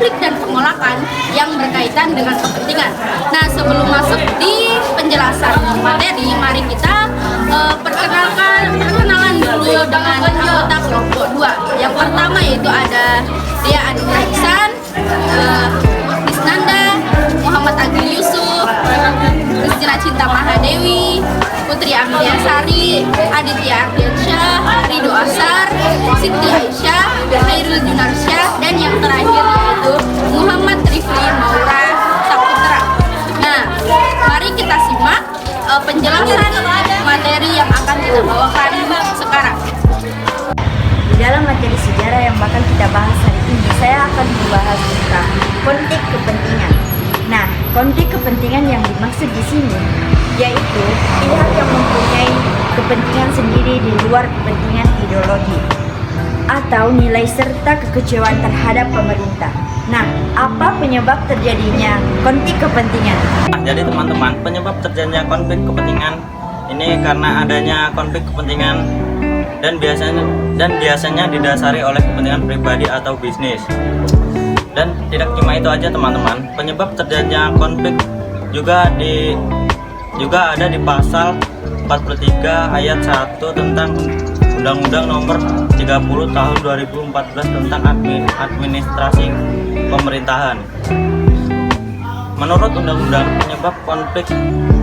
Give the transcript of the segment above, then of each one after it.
konflik dan pengolakan yang berkaitan dengan kepentingan. Nah, sebelum masuk di penjelasan materi, mari kita perkenalan dulu dengan anggota kelompok 2. Yang pertama yaitu ada Dia Adi Ihsan, Isnanda, Muhammad Agil Yusuf, Christina Cinta Mahadewi, Putri Amliasari, Aditya Ardiansyah, Rido Asar, Siti Aisyah, Hairul Junarsyah, dan yang terakhir yaitu Muhammad Rifli Maura Saputra. Nah, mari kita simak penjelasan materi yang akan kita bawakan sekarang. Di dalam materi sejarah yang bakal kita bahas hari ini, saya akan membahas tentang konflik kepentingan. Nah, konflik kepentingan yang dimaksud di sini yaitu pihak yang mempunyai kepentingan sendiri di luar kepentingan ideologi atau nilai serta kekecewaan terhadap pemerintah. Nah, apa penyebab terjadinya konflik kepentingan? Jadi teman-teman, penyebab terjadinya konflik kepentingan ini karena adanya konflik kepentingan dan biasanya didasari oleh kepentingan pribadi atau bisnis. Dan tidak cuma itu aja teman-teman, penyebab terjadinya konflik juga ada di pasal 43 ayat 1 tentang Undang-Undang Nomor 30 Tahun 2014 tentang administrasi pemerintahan. Menurut undang-undang, penyebab konflik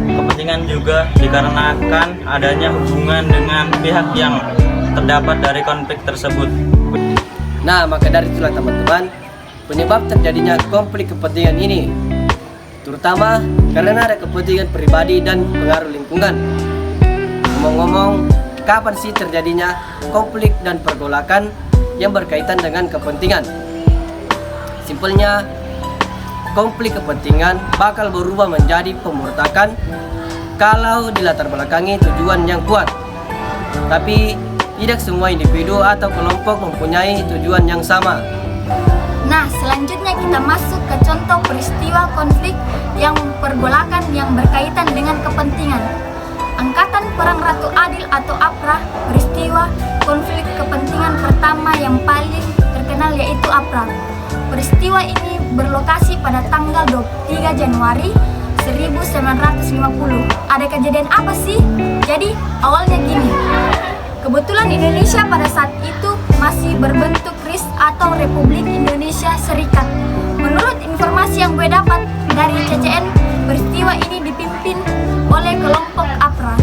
kepentingan juga dikarenakan adanya hubungan dengan pihak yang terdapat dari konflik tersebut. Nah, maka dari itulah teman-teman, penyebab terjadinya konflik kepentingan ini terutama karena ada kepentingan pribadi dan pengaruh lingkungan. Ngomong-ngomong, kapan sih terjadinya konflik dan pergolakan yang berkaitan dengan kepentingan? Simpelnya, konflik kepentingan bakal berubah menjadi pemberontakan kalau dilatar belakangi tujuan yang kuat. Tapi tidak semua individu atau kelompok mempunyai tujuan yang sama. Nah, selanjutnya kita masuk ke contoh peristiwa konflik yang pergolakan yang berkaitan dengan kepentingan. Angkatan Perang Ratu Adil atau APRA, peristiwa konflik kepentingan pertama yang paling terkenal yaitu APRA. Peristiwa ini berlokasi pada tanggal 23 Januari 1950. Ada kejadian apa sih? Jadi, awalnya gini. Kebetulan Indonesia pada saat itu masih berbentuk RIS atau Republik Indonesia Serikat. Menurut informasi yang gue dapat dari CCN, peristiwa ini dipimpin oleh kelompok APRA.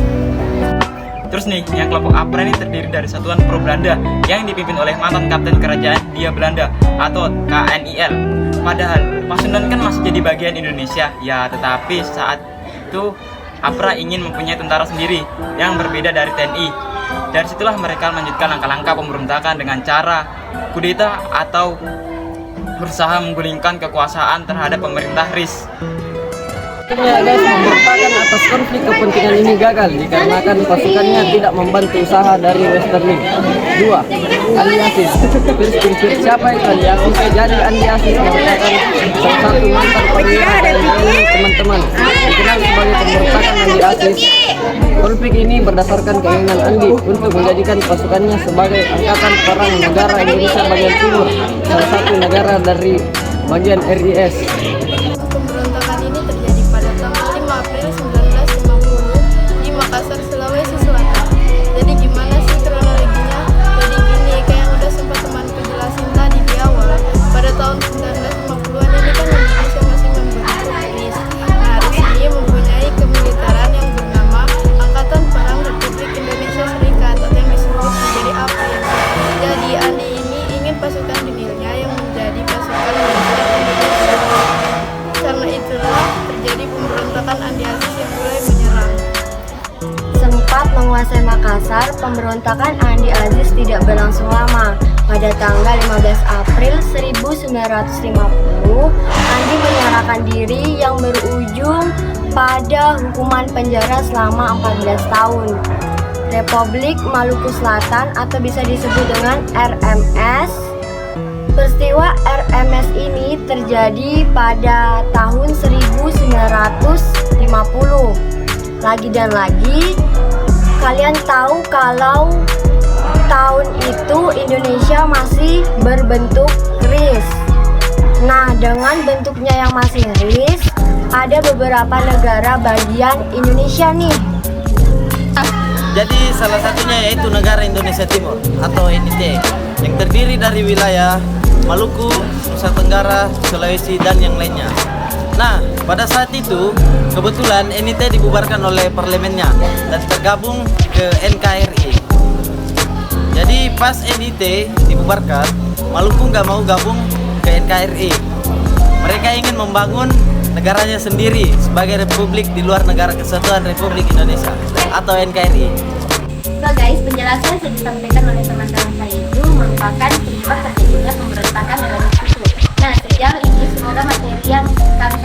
Terus nih, yang kelompok APRA ini terdiri dari Satuan Pro Belanda yang dipimpin oleh mantan Kapten Kerajaan Hindia Belanda atau KNIL. Padahal Pasundan kan masih jadi bagian Indonesia, ya tetapi saat itu APRA ingin mempunyai tentara sendiri yang berbeda dari TNI. Dari situlah mereka melanjutkan langkah-langkah pemberontakan dengan cara kudeta atau berusaha menggulingkan kekuasaan terhadap pemerintah RIS. Akhirnya guys, pemberontakan atas konflik kepentingan ini gagal dikarenakan pasukannya tidak membantu usaha dari Westerling. 2. Andi Aziz. Pikir siapa itu Andi Aziz? Jadi Andi Aziz merupakan salah satu mantan perwira TNI teman-teman. Dikenal sebagai pemberontakan Andi Aziz. Konflik ini berdasarkan keinginan Andi untuk menjadikan pasukannya sebagai angkatan perang negara Indonesia bagian timur, salah satu negara dari bagian RIS. Pemberontakan ini terjadi pada tanggal 5 April 1950 di Makassar, Sulawesi Selatan. Jadi gimana sih kronologinya? Jadi gini, kayak yang udah sempat temanku jelasin tadi di awal, pada tahun 1950-an ini kan Indonesia masih membentuk RIS. Nah, RIS ini mempunyai kemiliteran yang bernama Angkatan Perang Republik Indonesia Serikat atau yang disebut menjadi APRI. Jadi Andi ini ingin pasukan dinilnya yang menjadi pasukan militer Indonesia. Karena itulah terjadi pemberontakan Andi Aziz yang mulai menyerang. Sempat menguasai Makassar, pemberontakan Andi Aziz tidak berlangsung lama. Pada tanggal 15 April 1950, Andi menyerahkan diri yang berujung pada hukuman penjara selama 14 tahun. Republik Maluku Selatan atau bisa disebut dengan RMS. Peristiwa RMS ini terjadi pada tahun 1950. Lagi dan lagi, kalian tahu kalau tahun itu Indonesia masih berbentuk RIS. Nah, Dengan bentuknya yang masinis, ada beberapa negara bagian Indonesia nih. Jadi salah satunya yaitu negara Indonesia Timur atau NIT yang terdiri dari wilayah Maluku, Nusa Tenggara, Sulawesi, dan yang lainnya. Nah, pada saat itu kebetulan NIT dibubarkan oleh parlemennya dan tergabung ke NKRI. Jadi pas NIT dibubarkan, Maluku nggak mau gabung ke NKRI. Mereka ingin membangun negaranya sendiri sebagai republik di luar Negara Kesatuan Republik Indonesia atau NKRI. So guys, penjelasan yang disampaikan oleh teman-teman saya itu merupakan penyebab terjadinya pemberontakan negara itu. Nah, sejauh ini semoga materi yang kami